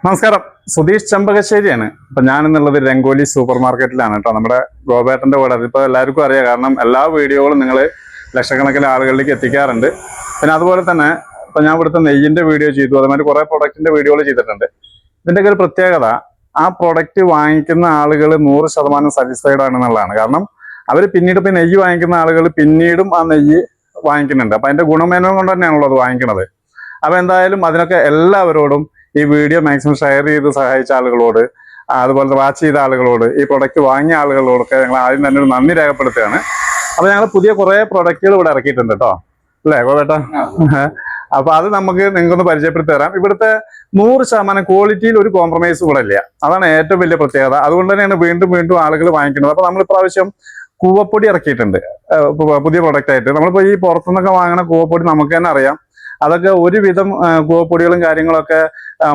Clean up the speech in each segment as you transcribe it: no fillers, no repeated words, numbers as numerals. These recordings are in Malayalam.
നമസ്കാരം, സുധീഷ് ചെമ്പകശ്ശേരിയാണ്. അപ്പൊ ഞാനെന്നുള്ളത് രംഗോലി സൂപ്പർ മാർക്കറ്റിലാണ് കേട്ടോ. നമ്മുടെ ഗോപേട്ടന്റെ കൂടെ അതിപ്പോ എല്ലാവർക്കും അറിയാം, കാരണം എല്ലാ വീഡിയോകളും നിങ്ങൾ ലക്ഷക്കണക്കിന് ആളുകളിലേക്ക് എത്തിക്കാറുണ്ട്. പിന്നെ അതുപോലെ തന്നെ ഇപ്പൊ ഞാൻ ഇവിടുത്തെ നെയ്യിന്റെ വീഡിയോ ചെയ്തു, അതുമാതിരി കുറെ പ്രൊഡക്റ്റിന്റെ വീഡിയോകൾ ചെയ്തിട്ടുണ്ട്. ഇതിന്റെ ഒരു പ്രത്യേകത, ആ പ്രൊഡക്റ്റ് വാങ്ങിക്കുന്ന ആളുകൾ 100% സാറ്റിസ്ഫൈഡ് ആണെന്നുള്ളതാണ്. കാരണം അവർ പിന്നീട് ഇപ്പൊ നെയ്യ് വാങ്ങിക്കുന്ന ആളുകൾ പിന്നീടും ആ നെയ്യ് വാങ്ങിക്കുന്നുണ്ട്. അപ്പൊ അതിന്റെ ഗുണമേന്മ കൊണ്ട് തന്നെയാണല്ലോ അത് വാങ്ങിക്കുന്നത്. അപ്പൊ എന്തായാലും അതിനൊക്കെ എല്ലാവരോടും ഈ വീഡിയോ മാക്സിമം ഷെയർ ചെയ്ത് സഹായിച്ച ആളുകളോട്, അതുപോലെ വാച്ച് ചെയ്ത ആളുകളോട്, ഈ പ്രൊഡക്റ്റ് വാങ്ങിയ ആളുകളോടൊക്കെ ഞങ്ങൾ ആദ്യം തന്നെ ഒരു നന്ദി രേഖപ്പെടുത്തുകയാണ്. അപ്പൊ ഞങ്ങൾ പുതിയ കുറെ പ്രൊഡക്റ്റുകൾ ഇവിടെ ഇറക്കിയിട്ടുണ്ട് കേട്ടോ, അല്ലേ ഗോപേട്ടാ? അപ്പൊ അത് നമുക്ക് നിങ്ങൾക്കൊന്ന് പരിചയപ്പെടുത്തി തരാം. ഇവിടുത്തെ 100% ക്വാളിറ്റിയിൽ ഒരു കോംപ്രമൈസ് കൂടെ ഇല്ല. അതാണ് ഏറ്റവും വലിയ പ്രത്യേകത. അതുകൊണ്ട് തന്നെയാണ് വീണ്ടും വീണ്ടും ആളുകൾ വാങ്ങിക്കുന്നത്. അപ്പൊ നമ്മൾ ഇപ്രാവശ്യം കൂവപ്പൊടി ഇറക്കിയിട്ടുണ്ട് പുതിയ പ്രൊഡക്റ്റ് ആയിട്ട്. നമ്മളിപ്പോ ഈ പുറത്തുനിന്നൊക്കെ വാങ്ങുന്ന കൂവപ്പൊടി നമുക്ക് തന്നെ അറിയാം, അതൊക്കെ ഒരുവിധം കൂവപ്പൊടികളും കാര്യങ്ങളൊക്കെ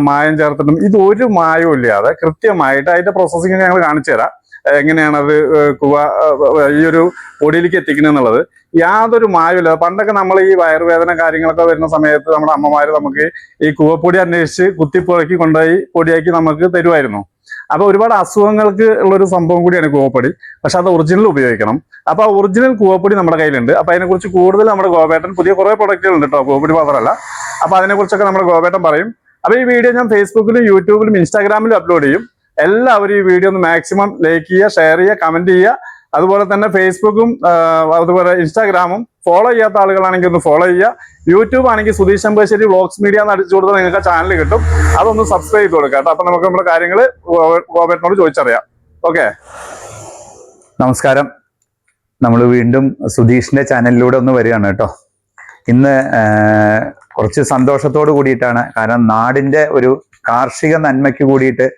മായം ചേർത്തിട്ടും ഇത് ഒരു മായവും ഇല്ലാതെ കൃത്യമായിട്ട് അതിന്റെ പ്രോസസ്സിങ് ഞങ്ങൾ കാണിച്ചു തരാം. എങ്ങനെയാണ് അത് ഈ ഒരു പൊടിയിലേക്ക് എത്തിക്കുന്നത് എന്നുള്ളത്. യാതൊരു മായമില്ല. പണ്ടൊക്കെ നമ്മൾ ഈ വയറുവേദന കാര്യങ്ങളൊക്കെ വരുന്ന സമയത്ത് നമ്മുടെ അമ്മമാര് നമുക്ക് ഈ കൂവപ്പൊടി അന്വേഷിച്ച് കുത്തിപ്പുഴക്കി കൊണ്ടുപോയി പൊടിയാക്കി നമുക്ക് തരുമായിരുന്നു. അപ്പൊ ഒരുപാട് അസുഖങ്ങൾക്ക് ഉള്ളൊരു സംഭവം കൂടിയാണ് കൂവപ്പൊടി. പക്ഷെ അത് ഒറിജിനൽ ഉപയോഗിക്കണം. അപ്പൊ ആ ഒറിജിനൽ കൂവപ്പൊടി നമ്മുടെ കയ്യിലുണ്ട്. അപ്പൊ അതിനെക്കുറിച്ച് കൂടുതൽ നമ്മുടെ ഗോപേട്ടൻ പുതിയ കുറെ പ്രൊഡക്റ്റുകൾ ഉണ്ട് കേട്ടോ, കൂവപ്പൊടി മാത്രമല്ല. അപ്പൊ അതിനെക്കുറിച്ചൊക്കെ നമ്മുടെ ഗോപേട്ടൻ പറയും. അപ്പൊ ഈ വീഡിയോ ഞാൻ ഫേസ്ബുക്കിലും യൂട്യൂബിലും ഇൻസ്റ്റാഗ്രാമിലും അപ്ലോഡ് ചെയ്യും. എല്ലാവരും ഈ വീഡിയോ ഒന്ന് മാക്സിമം ലൈക്ക് ചെയ്യുക, ഷെയർ ചെയ്യുക, കമന്റ് ചെയ്യുക. അതുപോലെ തന്നെ ഫേസ്ബുക്കും അതുപോലെ ഇൻസ്റ്റാഗ്രാമും ഫോളോ ചെയ്യാത്ത ആളുകളാണെങ്കിൽ ഒന്ന് ഫോളോ ചെയ്യുക. യൂട്യൂബ് ആണെങ്കിൽ സുധീഷ് ചെമ്പകശ്ശേരി വ്ളോഗ്സ് മീഡിയ എന്ന് അടിച്ചു കൊടുത്താൽ നിങ്ങൾക്ക് ചാനൽ കിട്ടും. അതൊന്ന് സബ്സ്ക്രൈബ് ചെയ്ത് കൊടുക്കുക കേട്ടോ. അപ്പൊ നമുക്ക് നമ്മുടെ കാര്യങ്ങൾ ഗോപേട്ടനോട് ചോദിച്ചറിയാം. ഓക്കെ, നമസ്കാരം. നമ്മൾ വീണ്ടും സുധീഷിന്റെ ചാനലിലൂടെ ഒന്ന് വരികയാണ് കേട്ടോ. ഇന്ന് കുറച്ച് സന്തോഷത്തോട് കൂടിയിട്ടാണ്. കാരണം നാടിന്റെ ഒരു കാർഷിക നന്മയ്ക്ക് കൂടിയിട്ട്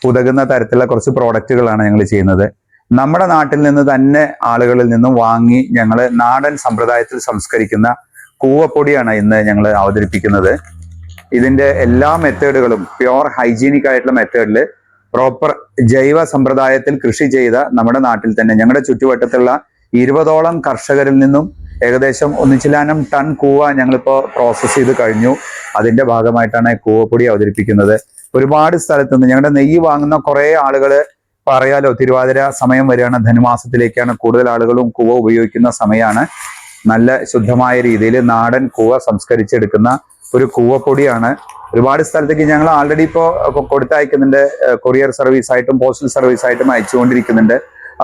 ഉതകുന്ന തരത്തിലുള്ള കുറച്ച് പ്രോഡക്റ്റുകളാണ് ഞങ്ങൾ ചെയ്യുന്നത്. നമ്മുടെ നാട്ടിൽ നിന്ന് തന്നെ ആളുകളിൽ നിന്നും വാങ്ങി ഞങ്ങൾ നാടൻ സമ്പ്രദായത്തിൽ സംസ്കരിക്കുന്ന കൂവപ്പൊടിയാണ് ഇന്ന് ഞങ്ങൾ അവതരിപ്പിക്കുന്നത്. ഇതിന്റെ എല്ലാ മെത്തേഡുകളും പ്യുവർ ഹൈജീനിക് ആയിട്ടുള്ള മെത്തേഡിൽ പ്രോപ്പർ ജൈവ സമ്പ്രദായത്തിൽ കൃഷി ചെയ്ത നമ്മുടെ നാട്ടിൽ തന്നെ ഞങ്ങളുടെ ചുറ്റുവട്ടത്തുള്ള 20ഓളം കർഷകരിൽ നിന്നും ഏകദേശം 1 ടൺ കൂവ ഞങ്ങളിപ്പോൾ പ്രോസസ്സ് ചെയ്ത് കഴിഞ്ഞു. അതിന്റെ ഭാഗമായിട്ടാണ് കൂവപ്പൊടി അവതരിപ്പിക്കുന്നത്. ഒരുപാട് സ്ഥലത്ത് നിന്ന് ഞങ്ങളുടെ നെയ്യ് വാങ്ങുന്ന കുറെ ആളുകൾ പറയാലോ, തിരുവാതിര സമയം വരികയാണ്, ധനുമാസത്തിലേക്കാണ് കൂടുതൽ ആളുകളും കൂവ ഉപയോഗിക്കുന്ന സമയമാണ്. നല്ല ശുദ്ധമായ രീതിയിൽ നാടൻ കൂവ സംസ്കരിച്ചെടുക്കുന്ന ഒരു കൂവപ്പൊടിയാണ്. ഒരുപാട് സ്ഥലത്തേക്ക് ഞങ്ങൾ ആൾറെഡി ഇപ്പോൾ കൊടുത്തയക്കുന്നുണ്ട്. കൊറിയർ സർവീസ് ആയിട്ടും പോസ്റ്റൽ സർവീസ് ആയിട്ടും അയച്ചുകൊണ്ടിരിക്കുന്നുണ്ട്.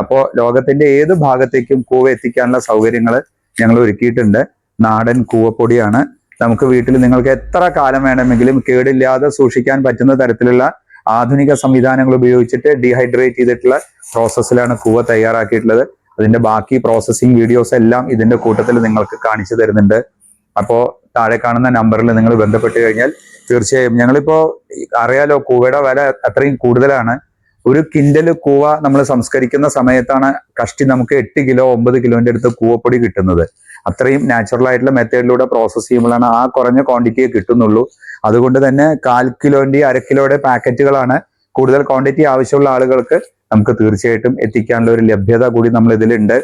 അപ്പോൾ ലോകത്തിന്റെ ഏത് ഭാഗത്തേക്കും കൂവ എത്തിക്കാനുള്ള സൗകര്യങ്ങൾ ഞങ്ങൾ ഒരുക്കിയിട്ടുണ്ട്. നാടൻ കൂവപ്പൊടിയാണ്. നമുക്ക് വീട്ടിൽ നിങ്ങൾക്ക് എത്ര കാലം വേണമെങ്കിലും കേടില്ലാതെ സൂക്ഷിക്കാൻ പറ്റുന്ന തരത്തിലുള്ള ആധുനിക സംവിധാനങ്ങൾ ഉപയോഗിച്ചിട്ട് ഡീഹൈഡ്രേറ്റ് ചെയ്തിട്ടുള്ള പ്രോസസ്സിലാണ് കൂവ തയ്യാറാക്കിയിട്ടുള്ളത്. അതിന്റെ ബാക്കി പ്രോസസ്സിങ് വീഡിയോസ് എല്ലാം ഇതിന്റെ കൂട്ടത്തിൽ നിങ്ങൾക്ക് കാണിച്ചു തരുന്നുണ്ട്. അപ്പോൾ താഴെ കാണുന്ന നമ്പറിൽ നിങ്ങൾ ബന്ധപ്പെട്ട് കഴിഞ്ഞാൽ തീർച്ചയായും, ഞങ്ങളിപ്പോ അറിയാലോ കൂവയുടെ വില അത്രയും കൂടുതലാണ്. 1 കിൻഡൽ കൂവ നമ്മൾ സംസ്കരിക്കുന്ന സമയത്താണ് കഷ്ടി നമുക്ക് 8 കിലോ 9 കിലോന്റെ അടുത്ത് കൂവപ്പൊടി കിട്ടുന്നത്. അത്രയും നാച്ചുറൽ ആയിട്ടുള്ള മെത്തേഡിലൂടെ പ്രോസസ് ചെയ്യുമ്പോഴാണ് ആ കുറഞ്ഞ ക്വാണ്ടിറ്റിയെ കിട്ടുന്നുള്ളൂ. അതുകൊണ്ട് തന്നെ 1/4 കിലോന്റെ 1/2 കിലോയുടെ പാക്കറ്റുകളാണ് കൂടുതൽ ക്വാണ്ടിറ്റി ആവശ്യമുള്ള ആളുകൾക്ക് നമുക്ക് തീർച്ചയായിട്ടും എത്തിക്കാനുള്ള ഒരു ലഭ്യത കൂടി നമ്മൾ ഇതിലുണ്ട്.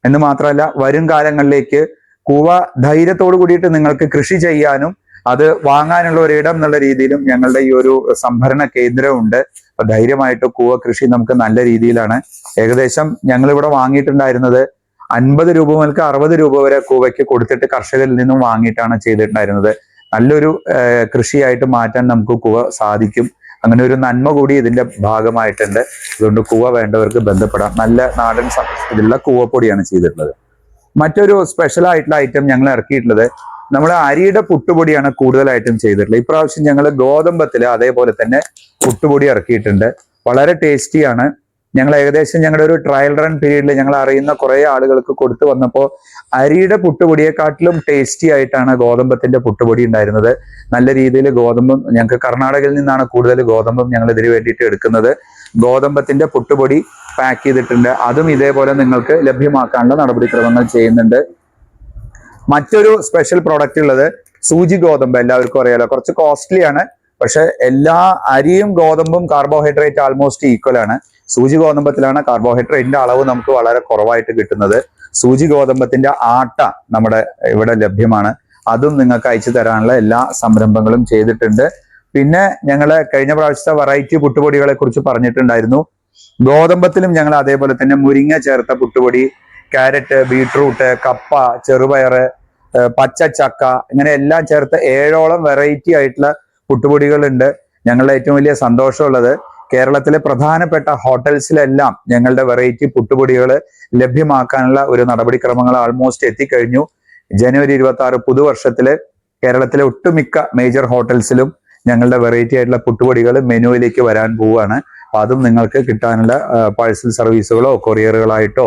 എന്ന് മാത്രമല്ല, വരും കാലങ്ങളിലേക്ക് കൂവ ധൈര്യത്തോടു കൂടിയിട്ട് നിങ്ങൾക്ക് കൃഷി ചെയ്യാനും അത് വാങ്ങാനുള്ള ഒരിടം എന്നുള്ള രീതിയിലും ഞങ്ങളുടെ ഈ ഒരു സംഭരണ കേന്ദ്രമുണ്ട്. അപ്പൊ ധൈര്യമായിട്ട് കൂവ കൃഷി നമുക്ക് നല്ല രീതിയിലാണ്. ഏകദേശം ഞങ്ങൾ ഇവിടെ വാങ്ങിയിട്ടുണ്ടായിരുന്നത് 50 രൂപ മുതൽ 60 രൂപ വരെ കൂവയ്ക്ക് കൊടുത്തിട്ട് കർഷകരിൽ നിന്നും വാങ്ങിയിട്ടാണ് ചെയ്തിട്ടുണ്ടായിരുന്നത്. നല്ലൊരു കൃഷിയായിട്ട് മാറ്റാൻ നമുക്ക് കൂവ സാധിക്കും. അങ്ങനെ ഒരു നന്മ കൂടി ഇതിന്റെ ഭാഗമായിട്ടുണ്ട്. അതുകൊണ്ട് കൂവ വേണ്ടവർക്ക് ബന്ധപ്പെടാം. നല്ല നാടൻ ഇതിലുള്ള കൂവപ്പൊടിയാണ് ചെയ്തിട്ടുള്ളത്. മറ്റൊരു സ്പെഷ്യൽ ആയിട്ടുള്ള ഐറ്റം ഞങ്ങൾ ഇറക്കിയിട്ടുള്ളത് നമ്മൾ അരിയുടെ പുട്ടുപൊടിയാണ് കൂടുതലായിട്ടും ചെയ്തിട്ടുള്ളത്. ഇപ്രാവശ്യം ഞങ്ങൾ ഗോതമ്പത്തില് അതേപോലെ തന്നെ പുട്ടുപൊടി ഇറക്കിയിട്ടുണ്ട്. വളരെ ടേസ്റ്റിയാണ്. ഞങ്ങൾ ഏകദേശം ഞങ്ങളുടെ ഒരു ട്രയൽ റൺ പീരീഡിൽ ഞങ്ങൾ അറിയുന്ന കുറെ ആളുകൾക്ക് കൊടുത്തു വന്നപ്പോൾ അരിയുടെ പുട്ടുപൊടിയെക്കാട്ടിലും ടേസ്റ്റി ആയിട്ടാണ് ഗോതമ്പത്തിന്റെ പുട്ടുപൊടി ഉണ്ടായിരുന്നത്. നല്ല രീതിയിൽ ഗോതമ്പും ഞങ്ങൾക്ക് കർണാടകയിൽ നിന്നാണ് കൂടുതൽ ഗോതമ്പും ഞങ്ങൾ ഇതിന് വേണ്ടിയിട്ട് എടുക്കുന്നത്. ഗോതമ്പത്തിന്റെ പുട്ടുപൊടി പാക്ക് ചെയ്തിട്ടുണ്ട്. അതും ഇതേപോലെ നിങ്ങൾക്ക് ലഭ്യമാക്കാനുള്ള നടപടിക്രമങ്ങൾ ചെയ്യുന്നുണ്ട്. മറ്റൊരു സ്പെഷ്യൽ പ്രോഡക്റ്റ് ഉള്ളത് സൂചി ഗോതമ്പ്. എല്ലാവർക്കും അറിയാലോ, കുറച്ച് കോസ്റ്റ്ലി ആണ്. പക്ഷെ എല്ലാ അരിയും ഗോതമ്പും കാർബോഹൈഡ്രേറ്റ് ആൾമോസ്റ്റ് ഈക്വൽ ആണ്. സൂചി ഗോതമ്പത്തിലാണ് കാർബോഹൈഡ്രേറ്റിന്റെ അളവ് നമുക്ക് വളരെ കുറവായിട്ട് കിട്ടുന്നത്. സൂചി ഗോതമ്പത്തിന്റെ ആട്ട നമ്മുടെ ഇവിടെ ലഭ്യമാണ്. അതും നിങ്ങൾക്ക് അയച്ചു തരാനുള്ള എല്ലാ സംരംഭങ്ങളും ചെയ്തിട്ടുണ്ട്. പിന്നെ ഞങ്ങൾ കഴിഞ്ഞ പ്രാവശ്യത്തെ വെറൈറ്റി പുട്ടുപൊടികളെ കുറിച്ച് പറഞ്ഞിട്ടുണ്ടായിരുന്നു. ഗോതമ്പത്തിലും ഞങ്ങൾ അതേപോലെ തന്നെ മുരിങ്ങ ചേർത്ത പുട്ടുപൊടി, ക്യാരറ്റ്, ബീട്രൂട്ട്, കപ്പ, ചെറുപയറ്, പച്ച ചക്ക, ഇങ്ങനെ എല്ലാം ചേർത്ത് 7ഓളം വെറൈറ്റി ആയിട്ടുള്ള പുട്ടുപൊടികളുണ്ട്. ഞങ്ങളുടെ ഏറ്റവും വലിയ സന്തോഷമുള്ളത് കേരളത്തിലെ പ്രധാനപ്പെട്ട ഹോട്ടൽസിലെല്ലാം ഞങ്ങളുടെ വെറൈറ്റി പുട്ടുപൊടികൾ ലഭ്യമാക്കാനുള്ള ഒരു നടപടിക്രമങ്ങൾ ആൾമോസ്റ്റ് എത്തിക്കഴിഞ്ഞു. ജനുവരി 26 പുതുവർഷത്തില് കേരളത്തിലെ ഒട്ടുമിക്ക മേജർ ഹോട്ടൽസിലും ഞങ്ങളുടെ വെറൈറ്റി ആയിട്ടുള്ള പുട്ടുപൊടികൾ മെനുവിലേക്ക് വരാൻ പോവുകയാണ്. അപ്പൊ അതും നിങ്ങൾക്ക് കിട്ടാനുള്ള പാഴ്സൽ സർവീസുകളോ കൊറിയറുകളായിട്ടോ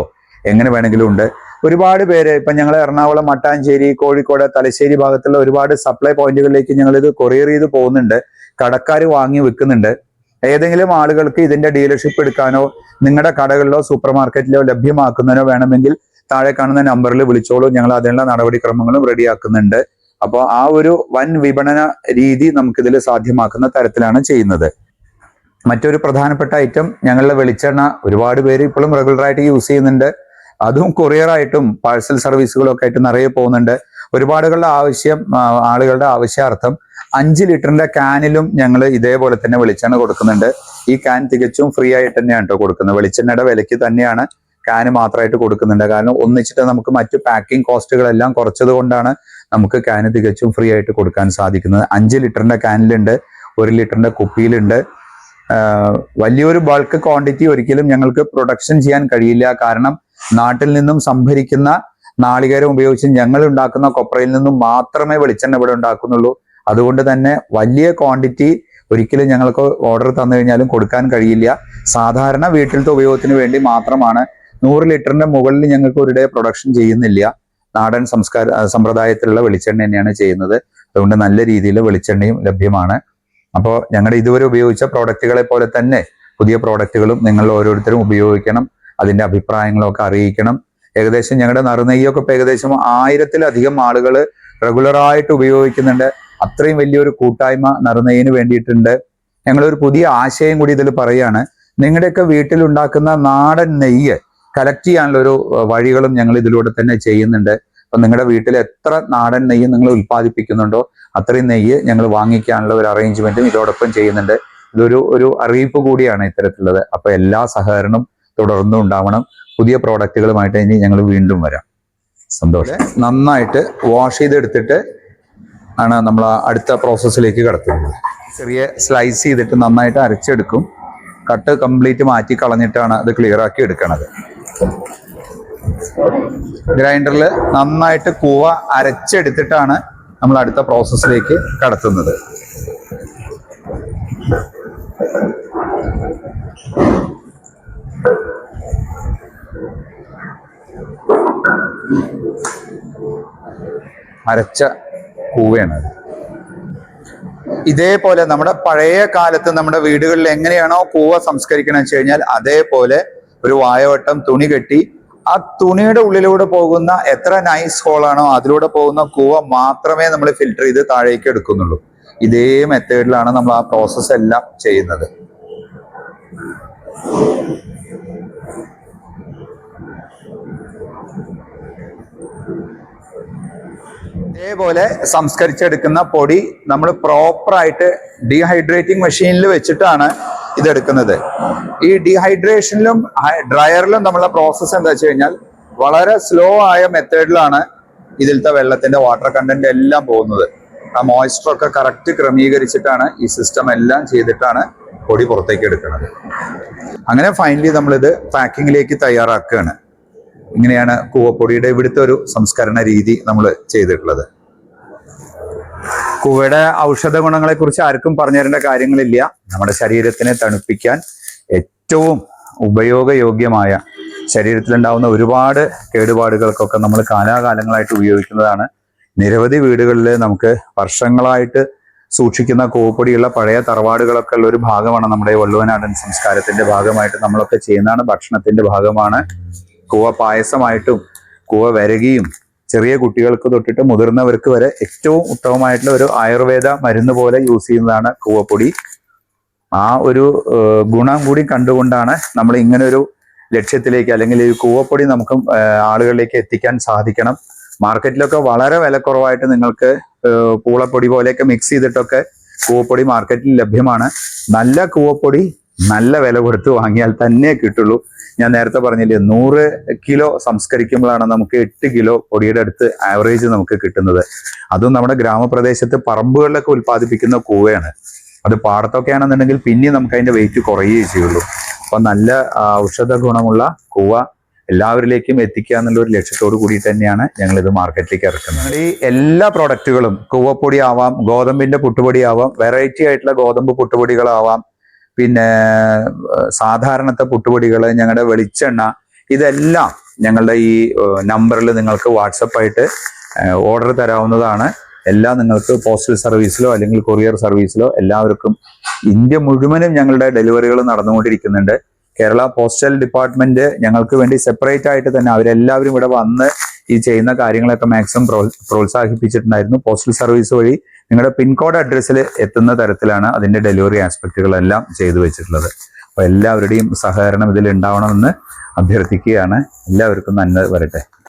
എങ്ങനെ വേണമെങ്കിലും ഉണ്ട്. ഒരുപാട് പേര് ഇപ്പൊ ഞങ്ങൾ എറണാകുളം, മട്ടാഞ്ചേരി, കോഴിക്കോട്, തലശ്ശേരി ഭാഗത്തുള്ള ഒരുപാട് സപ്ലൈ പോയിന്റുകളിലേക്ക് ഞങ്ങൾ ഇത് കൊറിയർ ചെയ്ത് പോകുന്നുണ്ട്. കടക്കാർ വാങ്ങി വെക്കുന്നുണ്ട്. ഏതെങ്കിലും ആളുകൾക്ക് ഇതിന്റെ ഡീലർഷിപ്പ് എടുക്കാനോ നിങ്ങളുടെ കടകളിലോ സൂപ്പർ മാർക്കറ്റിലോ ലഭ്യമാക്കുന്നതിനോ വേണമെങ്കിൽ താഴെ കാണുന്ന നമ്പറിൽ വിളിച്ചോളൂ. ഞങ്ങൾ അതിനുള്ള നടപടിക്രമങ്ങളും റെഡിയാക്കുന്നുണ്ട്. അപ്പോൾ ആ ഒരു വൻ വിപണന രീതി നമുക്കിതിൽ സാധ്യമാക്കുന്ന തരത്തിലാണ് ചെയ്യുന്നത്. മറ്റൊരു പ്രധാനപ്പെട്ട ഐറ്റം, ഞങ്ങളുടെ വെളിച്ചെണ്ണ ഒരുപാട് പേര് ഇപ്പോഴും റെഗുലറായിട്ട് യൂസ് ചെയ്യുന്നുണ്ട്. അതും കൊറിയറായിട്ടും പാഴ്സൽ സർവീസുകളും ഒക്കെ ആയിട്ട് നിറയെ പോകുന്നുണ്ട്. ആളുകളുടെ ആവശ്യാർത്ഥം 5 ലിറ്ററിന്റെ ക്യാനിലും ഞങ്ങൾ ഇതേപോലെ തന്നെ വെളിച്ചെണ്ണ കൊടുക്കുന്നുണ്ട്. ഈ ക്യാൻ തികച്ചും ഫ്രീ ആയിട്ട് തന്നെയാണ് കേട്ടോ കൊടുക്കുന്നത്. വെളിച്ചെണ്ണയുടെ വിലയ്ക്ക് തന്നെയാണ് ക്യാന് മാത്രമായിട്ട് കൊടുക്കുന്നുണ്ട്. കാരണം ഒന്നിച്ചിട്ട് നമുക്ക് മറ്റു പാക്കിംഗ് കോസ്റ്റുകളെല്ലാം കുറച്ചത് കൊണ്ടാണ് നമുക്ക് ക്യാന് തികച്ചും ഫ്രീ ആയിട്ട് കൊടുക്കാൻ സാധിക്കുന്നത്. 5 ലിറ്ററിന്റെ ക്യാനിലുണ്ട്, 1 ലിറ്ററിന്റെ കുപ്പിയിലുണ്ട്. വലിയൊരു ബൾക്ക് ക്വാണ്ടിറ്റി ഒരിക്കലും ഞങ്ങൾക്ക് പ്രൊഡക്ഷൻ ചെയ്യാൻ കഴിയില്ല. കാരണം നാട്ടിൽ നിന്നും സംഭരിക്കുന്ന നാളികേരം ഉപയോഗിച്ച് ഞങ്ങൾ ഉണ്ടാക്കുന്ന കൊപ്രയിൽ നിന്നും മാത്രമേ വെളിച്ചെണ്ണ ഇവിടെ ഉണ്ടാക്കുന്നുള്ളൂ. അതുകൊണ്ട് തന്നെ വലിയ ക്വാണ്ടിറ്റി ഒരിക്കലും ഞങ്ങൾക്ക് ഓർഡർ തന്നു കഴിഞ്ഞാലും കൊടുക്കാൻ കഴിയില്ല. സാധാരണ വീട്ടിലത്തെ ഉപയോഗത്തിന് വേണ്ടി മാത്രമാണ്. 100 ലിറ്ററിന്റെ മുകളിൽ ഞങ്ങൾക്ക് ഒരു ഡേ പ്രൊഡക്ഷൻ ചെയ്യുന്നില്ല. നാടൻ സമ്പ്രദായത്തിലുള്ള വെളിച്ചെണ്ണ തന്നെയാണ് ചെയ്യുന്നത്. അതുകൊണ്ട് നല്ല രീതിയിൽ വെളിച്ചെണ്ണയും ലഭ്യമാണ്. അപ്പോൾ ഞങ്ങളുടെ ഇതുവരെ ഉപയോഗിച്ച പ്രോഡക്റ്റുകളെ പോലെ തന്നെ പുതിയ പ്രോഡക്റ്റുകളും നിങ്ങൾ ഓരോരുത്തരും ഉപയോഗിക്കണം. അതിന്റെ അഭിപ്രായങ്ങളൊക്കെ അറിയിക്കണം. ഏകദേശം ഞങ്ങളുടെ നറുനെയ്യൊക്കെ ഇപ്പൊ ഏകദേശം 1000-ലധികം ആളുകൾ റെഗുലറായിട്ട് ഉപയോഗിക്കുന്നുണ്ട്. അത്രയും വലിയൊരു കൂട്ടായ്മ നറുനെയ്യിന് വേണ്ടിയിട്ടുണ്ട്. ഞങ്ങളൊരു പുതിയ ആശയം കൂടി ഇതിൽ പറയുകയാണ്. നിങ്ങളുടെയൊക്കെ വീട്ടിലുണ്ടാക്കുന്ന നാടൻ നെയ്യ് കളക്ട് ചെയ്യാനുള്ള ഒരു വഴികളും ഞങ്ങൾ ഇതിലൂടെ തന്നെ ചെയ്യുന്നുണ്ട്. അപ്പൊ നിങ്ങളുടെ വീട്ടിൽ എത്ര നാടൻ നെയ്യ് നിങ്ങൾ ഉൽപ്പാദിപ്പിക്കുന്നുണ്ടോ അത്രയും നെയ്യ് ഞങ്ങൾ വാങ്ങിക്കാനുള്ള ഒരു അറേഞ്ച്മെന്റും ഇതോടൊപ്പം ചെയ്യുന്നുണ്ട്. ഒരു അറിയിപ്പ് കൂടിയാണ് ഇത്തരത്തിലുള്ളത്. അപ്പൊ എല്ലാ സഹകരണവും തുടർന്നും ഉണ്ടാവണം. പുതിയ പ്രോഡക്റ്റുകളുമായിട്ട് ഇനി ഞങ്ങൾ വീണ്ടും വരാം. സന്തോഷം. നന്നായിട്ട് വാഷ് ചെയ്തെടുത്തിട്ട് ആണ് നമ്മൾ അടുത്ത പ്രോസസ്സിലേക്ക് കടത്തുന്നത്. ചെറിയ സ്ലൈസ് ചെയ്തിട്ട് നന്നായിട്ട് അരച്ചെടുക്കും. കട്ട് കംപ്ലീറ്റ് മാറ്റി കളഞ്ഞിട്ടാണ് അത് ക്ലിയർ ആക്കി എടുക്കണത്. ഗ്രൈൻഡറിൽ നന്നായിട്ട് കൂവ അരച്ചെടുത്തിട്ടാണ് നമ്മൾ അടുത്ത പ്രോസസ്സിലേക്ക് കടത്തുന്നത്. അരച്ച കൂവയാണ്. ഇതേപോലെ നമ്മുടെ പഴയ കാലത്ത് നമ്മുടെ വീടുകളിൽ എങ്ങനെയാണോ കൂവ സംസ്കരിക്കണമെന്ന് വെച്ച് കഴിഞ്ഞാൽ അതേപോലെ ഒരു വായവട്ടം തുണി കെട്ടി ആ തുണിയുടെ ഉള്ളിലൂടെ പോകുന്ന എത്ര നൈസ് ഹോളാണോ അതിലൂടെ പോകുന്ന കൂവ മാത്രമേ നമ്മൾ ഫിൽട്ടർ ചെയ്ത് താഴേക്ക് എടുക്കുന്നുള്ളൂ. ഇതേ മെത്തേഡിലാണ് നമ്മൾ ആ പ്രോസസ്സ് എല്ലാം ചെയ്യുന്നത്. ഇതേപോലെ സംസ്കരിച്ചെടുക്കുന്ന പൊടി നമ്മൾ പ്രോപ്പറായിട്ട് ഡീഹൈഡ്രേറ്റിംഗ് മെഷീനിൽ വെച്ചിട്ടാണ് ഇതെടുക്കുന്നത്. ഈ ഡീഹൈഡ്രേഷനിലും ഡ്രയറിലും നമ്മളെ പ്രോസസ്സ് എന്താ വെച്ച് കഴിഞ്ഞാൽ വളരെ സ്ലോ ആയ മെത്തേഡിലാണ് ഇതിലത്തെ വെള്ളത്തിന്റെ വാട്ടർ കണ്ടന്റ് എല്ലാം പോകുന്നത്. ആ മോയ്സ്ചർ ഒക്കെ കറക്റ്റ് ക്രമീകരിച്ചിട്ടാണ് ഈ സിസ്റ്റം എല്ലാം ചെയ്തിട്ടാണ് പൊടി പുറത്തേക്ക് എടുക്കുന്നത്. അങ്ങനെ ഫൈനലി നമ്മളിത് പാക്കിങ്ങിലേക്ക് തയ്യാറാക്കുകയാണ്. ഇങ്ങനെയാണ് കൂവപ്പൊടിയുടെ ഇവിടുത്തെ ഒരു സംസ്കരണ രീതി നമ്മൾ ചെയ്തിട്ടുള്ളത്. കൂവയുടെ ഔഷധ ഗുണങ്ങളെ കുറിച്ച് ആർക്കും പറഞ്ഞു തരേണ്ട കാര്യങ്ങളില്ല. നമ്മുടെ ശരീരത്തിനെ തണുപ്പിക്കാൻ ഏറ്റവും ഉപയോഗയോഗ്യമായ, ശരീരത്തിലുണ്ടാവുന്ന ഒരുപാട് കേടുപാടുകൾക്കൊക്കെ നമ്മൾ കാലാകാലങ്ങളായിട്ട് ഉപയോഗിക്കുന്നതാണ്. നിരവധി വീടുകളിൽ നമുക്ക് വർഷങ്ങളായിട്ട് സൂക്ഷിക്കുന്ന കൂവപ്പൊടിയുള്ള പഴയ തറവാടുകളൊക്കെ ഉള്ള ഒരു ഭാഗമാണ് നമ്മുടെ വള്ളുവനാടൻ സംസ്കാരത്തിന്റെ ഭാഗമായിട്ട് നമ്മളൊക്കെ ചെയ്യുന്നതാണ്. ഭക്ഷണത്തിന്റെ ഭാഗമാണ്. കൂവ പായസമായിട്ടും കൂവ വരകിയും ചെറിയ കുട്ടികൾക്ക് തൊട്ടിട്ട് മുതിർന്നവർക്ക് വരെ ഏറ്റവും ഉത്തമമായിട്ടുള്ള ഒരു ആയുർവേദ മരുന്ന് പോലെ യൂസ് ചെയ്യുന്നതാണ് കൂവപ്പൊടി. ആ ഒരു ഗുണം കൂടി കണ്ടുകൊണ്ടാണ് നമ്മൾ ഇങ്ങനെ ഒരു ലക്ഷ്യത്തിലേക്ക്, അല്ലെങ്കിൽ ഈ കൂവപ്പൊടി നമുക്ക് ആളുകളിലേക്ക് എത്തിക്കാൻ സാധിക്കണം. മാർക്കറ്റിലൊക്കെ വളരെ വിലക്കുറവായിട്ട് നിങ്ങൾക്ക് പൂളപ്പൊടി പോലെയൊക്കെ മിക്സ് ചെയ്തിട്ടൊക്കെ കൂവപ്പൊടി മാർക്കറ്റിൽ ലഭ്യമാണ്. നല്ല കൂവപ്പൊടി നല്ല വില കൊടുത്ത് വാങ്ങിയാൽ തന്നെ കിട്ടുള്ളൂ. ഞാൻ നേരത്തെ പറഞ്ഞില്ലേ, 100 കിലോ സംസ്കരിക്കുമ്പോഴാണ് നമുക്ക് 8 കിലോ പൊടിയുടെ അടുത്ത് ആവറേജ് നമുക്ക് കിട്ടുന്നത്. അതും നമ്മുടെ ഗ്രാമപ്രദേശത്ത് പറമ്പുകളിലൊക്കെ ഉൽപ്പാദിപ്പിക്കുന്ന കൂവയാണ്. അത് പാടത്തൊക്കെ ആണെന്നുണ്ടെങ്കിൽ പിന്നെ നമുക്ക് അതിന്റെ വെയിറ്റ് കുറയുകയേ ചെയ്യുള്ളൂ. അപ്പൊ നല്ല ഔഷധ ഗുണമുള്ള കൂവ എല്ലാവരിലേക്കും എത്തിക്കുക എന്നുള്ള ഒരു ലക്ഷ്യത്തോടു കൂടി തന്നെയാണ് ഞങ്ങൾ ഇത് മാർക്കറ്റിലേക്ക് ഇറക്കുന്നത്. ഈ എല്ലാ പ്രോഡക്റ്റുകളും കൂവപ്പൊടി ആവാം, ഗോതമ്പിന്റെ പുട്ടുപൊടി ആവാം, വെറൈറ്റി ആയിട്ടുള്ള ഗോതമ്പ് പുട്ടുപൊടികളാവാം, പിന്നെ സാധാരണത്തെ പുട്ടുപൊടികൾ, ഞങ്ങളുടെ വെളിച്ചെണ്ണ, ഇതെല്ലാം ഞങ്ങളുടെ ഈ നമ്പറിൽ നിങ്ങൾക്ക് വാട്സപ്പായിട്ട് ഓർഡർ തരാവുന്നതാണ്. എല്ലാം നിങ്ങൾക്ക് പോസ്റ്റൽ സർവീസിലോ അല്ലെങ്കിൽ കൊറിയർ സർവീസിലോ എല്ലാവർക്കും ഇന്ത്യ മുഴുവനും ഞങ്ങളുടെ ഡെലിവറികൾ നടന്നുകൊണ്ടിരിക്കുന്നുണ്ട്. കേരള പോസ്റ്റൽ ഡിപ്പാർട്ട്മെന്റ് ഞങ്ങൾക്ക് വേണ്ടി സെപ്പറേറ്റ് ആയിട്ട് തന്നെ അവരെല്ലാവരും ഇവിടെ വന്ന് ഈ ചെയ്യുന്ന കാര്യങ്ങളൊക്കെ മാക്സിമം പ്രോത്സാഹിപ്പിച്ചിട്ടുണ്ടായിരുന്നു. പോസ്റ്റൽ സർവീസ് വഴി നിങ്ങളുടെ പിൻകോഡ് അഡ്രസ്സിൽ എത്തുന്ന തരത്തിലാണ് അതിന്റെ ഡെലിവറി ആസ്പെക്റ്റുകളെല്ലാം ചെയ്തു വെച്ചിട്ടുള്ളത്. അപ്പോൾ എല്ലാവരുടെയും സഹകരണം ഇതിൽ ഉണ്ടാവണമെന്ന് അഭ്യർത്ഥിക്കുകയാണ്. എല്ലാവർക്കും നന്മ വരട്ടെ.